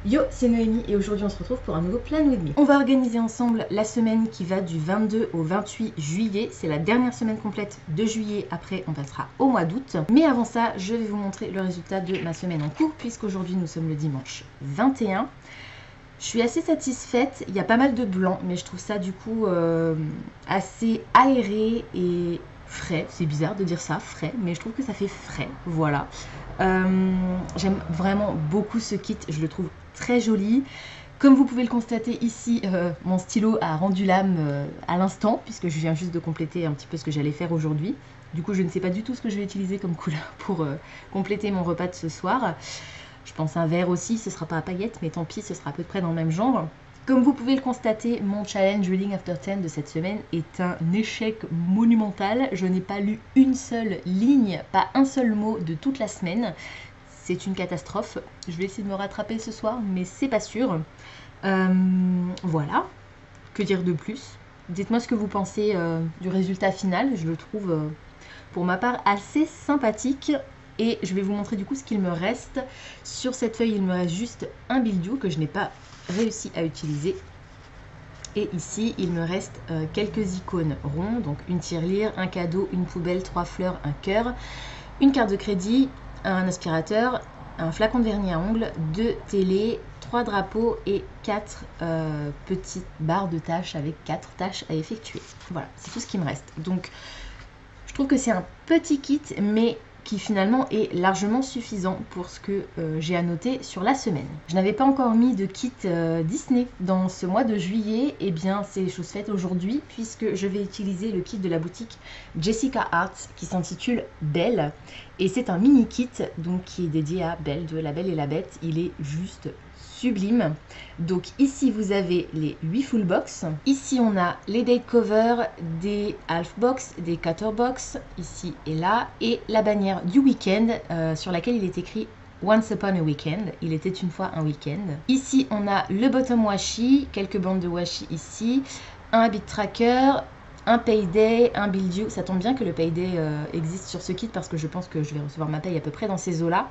Yo, c'est Noémie et aujourd'hui on se retrouve pour un nouveau Plan With Me. On va organiser ensemble la semaine qui va du 22 au 28 juillet. C'est la dernière semaine complète de juillet, après on passera au mois d'août. Mais avant ça, je vais vous montrer le résultat de ma semaine en cours puisqu'aujourd'hui nous sommes le dimanche 21. Je suis assez satisfaite, il y a pas mal de blanc, mais je trouve ça du coup assez aéré et frais. C'est bizarre de dire ça, frais, mais je trouve que ça fait frais, voilà. J'aime vraiment beaucoup ce kit, je le trouve très joli. Comme vous pouvez le constater ici, mon stylo a rendu l'âme à l'instant, puisque je viens juste de compléter un petit peu ce que j'allais faire aujourd'hui. Du coup, je ne sais pas du tout ce que je vais utiliser comme couleur pour compléter mon repas de ce soir. Je pense un vert aussi, ce sera pas à paillettes, mais tant pis, ce sera à peu près dans le même genre. Comme vous pouvez le constater, mon challenge Reading After 10 de cette semaine est un échec monumental. Je n'ai pas lu une seule ligne, pas un seul mot de toute la semaine. C'est une catastrophe. Je vais essayer de me rattraper ce soir, mais c'est pas sûr. Voilà. Que dire de plus? Dites-moi ce que vous pensez du résultat final. Je le trouve, pour ma part, assez sympathique. Et je vais vous montrer du coup ce qu'il me reste. Sur cette feuille, il me reste juste un Build You que je n'ai pas réussi à utiliser. Et ici, il me reste quelques icônes ronds. Donc une tirelire, un cadeau, une poubelle, 3 fleurs, un cœur, une carte de crédit, un aspirateur, un flacon de vernis à ongles, 2 télés, 3 drapeaux et 4 petites barres de tâches avec 4 tâches à effectuer. Voilà, c'est tout ce qui me reste. Donc, je trouve que c'est un petit kit, mais qui finalement est largement suffisant pour ce que j'ai à noter sur la semaine. Je n'avais pas encore mis de kit Disney dans ce mois de juillet, et bien c'est chose faite aujourd'hui puisque je vais utiliser le kit de la boutique Jessica Art qui s'intitule Belle, et c'est un mini kit donc qui est dédié à Belle de La Belle et la Bête. Il est juste sublime. Donc ici vous avez les 8 full box, ici on a les date covers, des half box, des cutter box ici et là, et la bannière du week-end sur laquelle il est écrit Once upon a weekend, il était une fois un week-end. Ici on a le bottom washi, quelques bandes de washi ici, un habit tracker, un payday, un build you. Ça tombe bien que le payday existe sur ce kit parce que je pense que je vais recevoir ma paye à peu près dans ces eaux-là.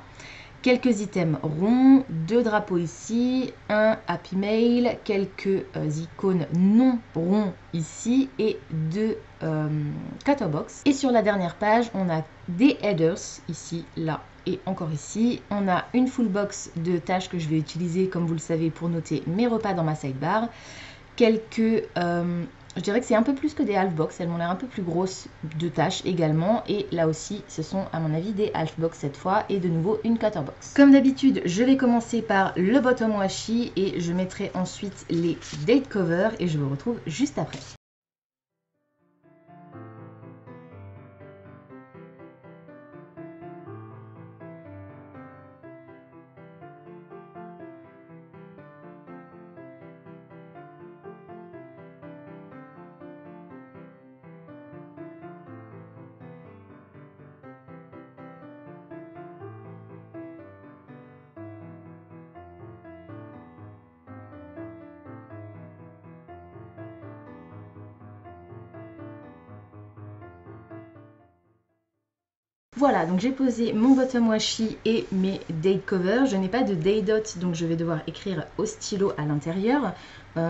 Quelques items ronds, 2 drapeaux ici, un Happy Mail, quelques icônes non ronds ici et 2 cutter box. Et sur la dernière page, on a des headers ici, là et encore ici. On a une full box de tâches que je vais utiliser, comme vous le savez, pour noter mes repas dans ma sidebar. Quelques... je dirais que c'est un peu plus que des half box, elles m'ont l'air un peu plus grosses de tâches également. Et là aussi, ce sont à mon avis des half box cette fois, et de nouveau une cutter box. Comme d'habitude, je vais commencer par le bottom washi et je mettrai ensuite les date covers et je vous retrouve juste après. Voilà, donc j'ai posé mon bottom washi et mes date covers. Je n'ai pas de date dot, donc je vais devoir écrire au stylo à l'intérieur.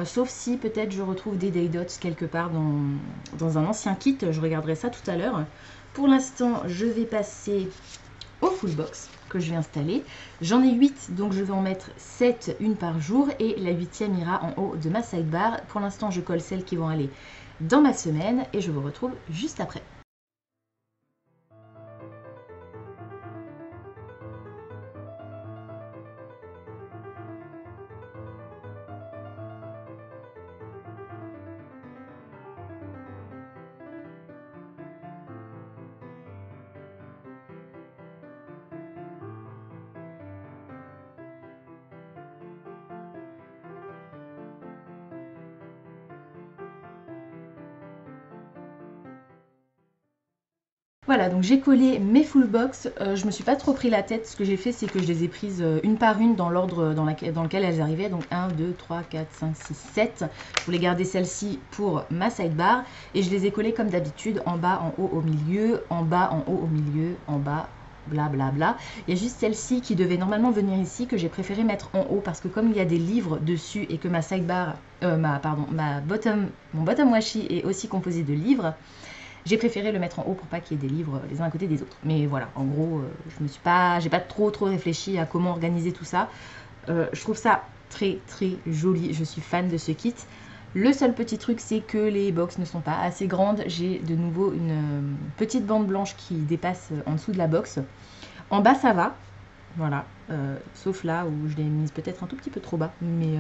Sauf si peut-être je retrouve des date dots quelque part dans un ancien kit. Je regarderai ça tout à l'heure. Pour l'instant, je vais passer au full box que je vais installer. J'en ai 8, donc je vais en mettre 7, une par jour. Et la 8e ira en haut de ma sidebar. Pour l'instant, je colle celles qui vont aller dans ma semaine et je vous retrouve juste après. Voilà, donc j'ai collé mes full box. Je me suis pas trop pris la tête. Ce que j'ai fait, c'est que je les ai prises une par une dans l'ordre dans lequel elles arrivaient. Donc 1, 2, 3, 4, 5, 6, 7. Je voulais garder celle-ci pour ma sidebar. Et je les ai collées comme d'habitude, en bas, en haut, au milieu, en bas, en haut, au milieu, en bas, blablabla. Il y a juste celle-ci qui devait normalement venir ici, que j'ai préféré mettre en haut, parce que comme il y a des livres dessus et que ma sidebar, mon bottom washi est aussi composé de livres, j'ai préféré le mettre en haut pour pas qu'il y ait des livres les uns à côté des autres. Mais voilà, en gros, j'ai pas trop réfléchi à comment organiser tout ça. Je trouve ça très joli, je suis fan de ce kit. Le seul petit truc, c'est que les box ne sont pas assez grandes. J'ai de nouveau une petite bande blanche qui dépasse en dessous de la box. En bas, ça va, voilà, sauf là où je l'ai mise peut-être un tout petit peu trop bas, mais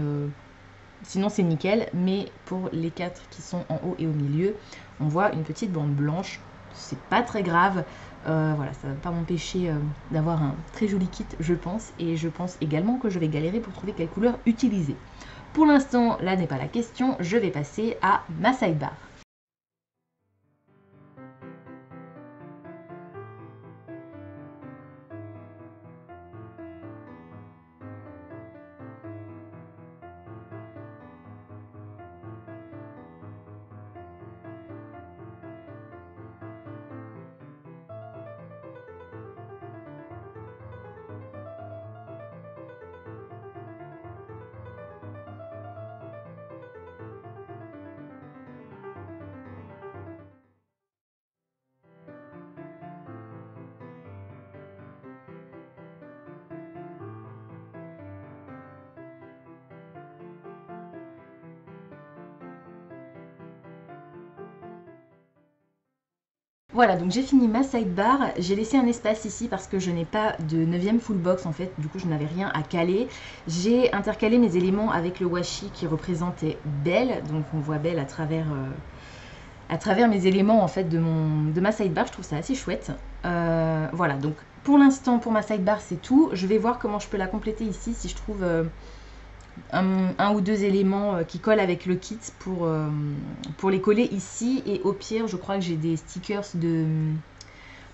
sinon c'est nickel. Mais pour les 4 qui sont en haut et au milieu, on voit une petite bande blanche. C'est pas très grave. Voilà, ça va pas m'empêcher d'avoir un très joli kit, je pense. Et je pense également que je vais galérer pour trouver quelle couleur utiliser. Pour l'instant, là n'est pas la question, je vais passer à ma sidebar. Voilà, donc j'ai fini ma sidebar. J'ai laissé un espace ici parce que je n'ai pas de 9e full box en fait. Du coup, je n'avais rien à caler. J'ai intercalé mes éléments avec le washi qui représentait Belle. Donc on voit Belle à travers mes éléments en fait de ma sidebar. Je trouve ça assez chouette. Voilà, donc pour l'instant, pour ma sidebar, c'est tout. Je vais voir comment je peux la compléter ici si je trouve un ou deux éléments qui collent avec le kit pour les coller ici. Et au pire, je crois que j'ai des stickers de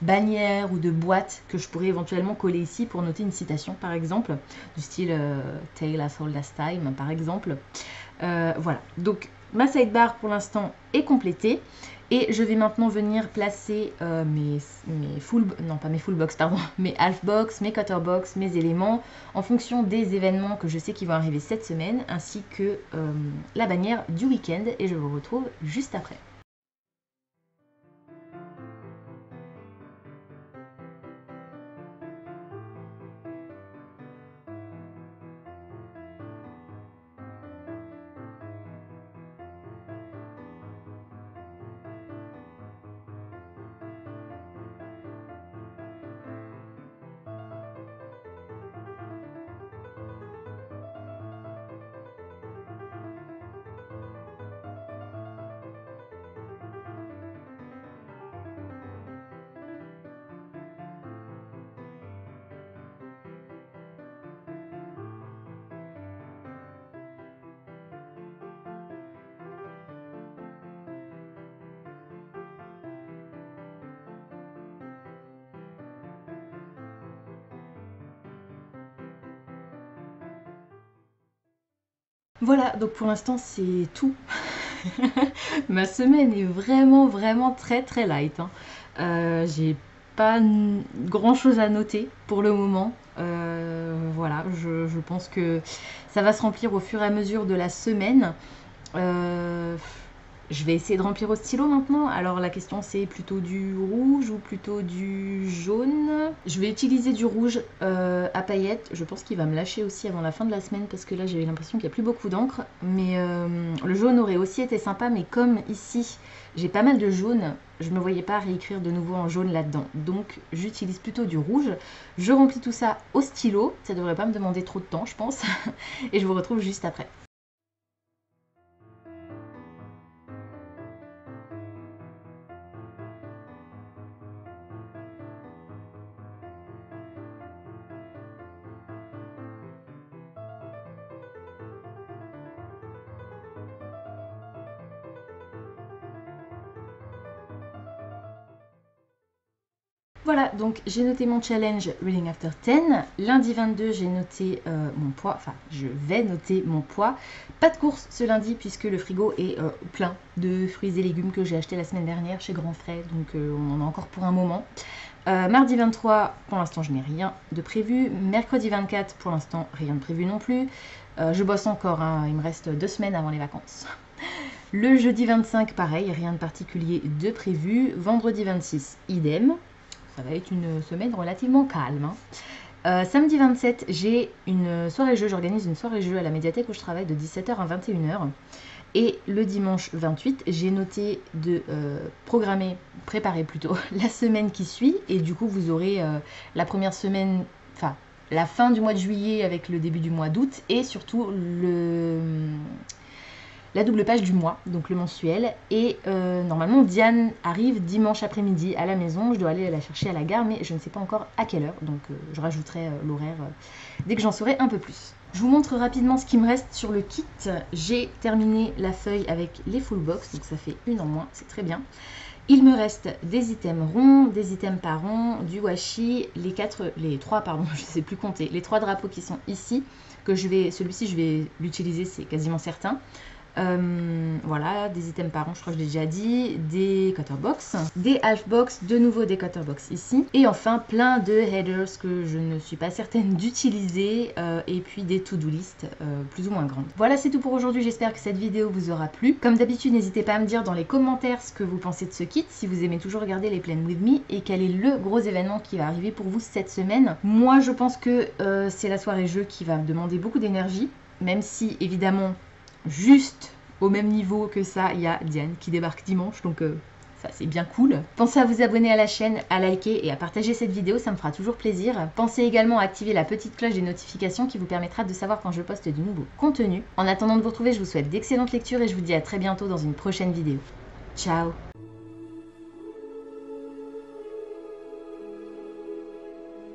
bannières ou de boîtes que je pourrais éventuellement coller ici pour noter une citation par exemple, du style Tale as old as time par exemple. Voilà, donc ma sidebar pour l'instant est complétée. Et je vais maintenant venir placer mes full box, pardon, mes half box, mes cutter box, mes éléments en fonction des événements que je sais qui vont arriver cette semaine, ainsi que la bannière du week-end. Et je vous retrouve juste après. Voilà, donc pour l'instant c'est tout. Ma semaine est vraiment très light, hein. J'ai pas grand chose à noter pour le moment. Voilà, je pense que ça va se remplir au fur et à mesure de la semaine. Je vais essayer de remplir au stylo maintenant. Alors la question c'est plutôt du rouge ou plutôt du jaune. Je vais utiliser du rouge à paillettes. Je pense qu'il va me lâcher aussi avant la fin de la semaine parce que là j'ai l'impression qu'il n'y a plus beaucoup d'encre. Mais le jaune aurait aussi été sympa, mais comme ici j'ai pas mal de jaune, je ne me voyais pas réécrire de nouveau en jaune là-dedans. Donc j'utilise plutôt du rouge. Je remplis tout ça au stylo. Ça devrait pas me demander trop de temps je pense. Et je vous retrouve juste après. Voilà, donc j'ai noté mon challenge Reading After 10. Lundi 22, j'ai noté mon poids, enfin je vais noter mon poids. Pas de course ce lundi puisque le frigo est plein de fruits et légumes que j'ai achetés la semaine dernière chez Grand Frais, donc on en a encore pour un moment. Mardi 23, pour l'instant, je n'ai rien de prévu. Mercredi 24, pour l'instant, rien de prévu non plus. Je bosse encore, hein, il me reste 2 semaines avant les vacances. Le jeudi 25, pareil, rien de particulier de prévu. Vendredi 26, idem. Ça va être une semaine relativement calme, hein. Samedi 27, j'ai une soirée jeu, j'organise une soirée jeu à la médiathèque où je travaille de 17h à 21h. Et le dimanche 28, j'ai noté de préparer plutôt la semaine qui suit. Et du coup, vous aurez la première semaine, enfin la fin du mois de juillet avec le début du mois d'août. Et surtout la double page du mois, donc le mensuel. Et normalement, Diane arrive dimanche après-midi à la maison. Je dois aller la chercher à la gare, mais je ne sais pas encore à quelle heure. Donc je rajouterai l'horaire dès que j'en saurai un peu plus. Je vous montre rapidement ce qui me reste sur le kit. J'ai terminé la feuille avec les full box, donc ça fait une en moins, c'est très bien. Il me reste des items ronds, des items pas ronds, du washi, les trois, je sais plus compter, les 3 drapeaux qui sont ici, que celui-ci je vais l'utiliser, c'est quasiment certain. Voilà, des items par an, je crois que je l'ai déjà dit, des cutter box, des half box, de nouveau des cutter box ici, et enfin plein de headers que je ne suis pas certaine d'utiliser, et puis des to-do list plus ou moins grandes. Voilà, c'est tout pour aujourd'hui, j'espère que cette vidéo vous aura plu. Comme d'habitude, n'hésitez pas à me dire dans les commentaires ce que vous pensez de ce kit, si vous aimez toujours regarder les Plan With Me, et quel est le gros événement qui va arriver pour vous cette semaine. Moi, je pense que c'est la soirée jeu qui va me demander beaucoup d'énergie, même si évidemment juste au même niveau que ça, il y a Diane qui débarque dimanche, donc ça c'est bien cool. Pensez à vous abonner à la chaîne, à liker et à partager cette vidéo, ça me fera toujours plaisir. Pensez également à activer la petite cloche des notifications qui vous permettra de savoir quand je poste du nouveau contenu. En attendant de vous retrouver, je vous souhaite d'excellentes lectures et je vous dis à très bientôt dans une prochaine vidéo. Ciao!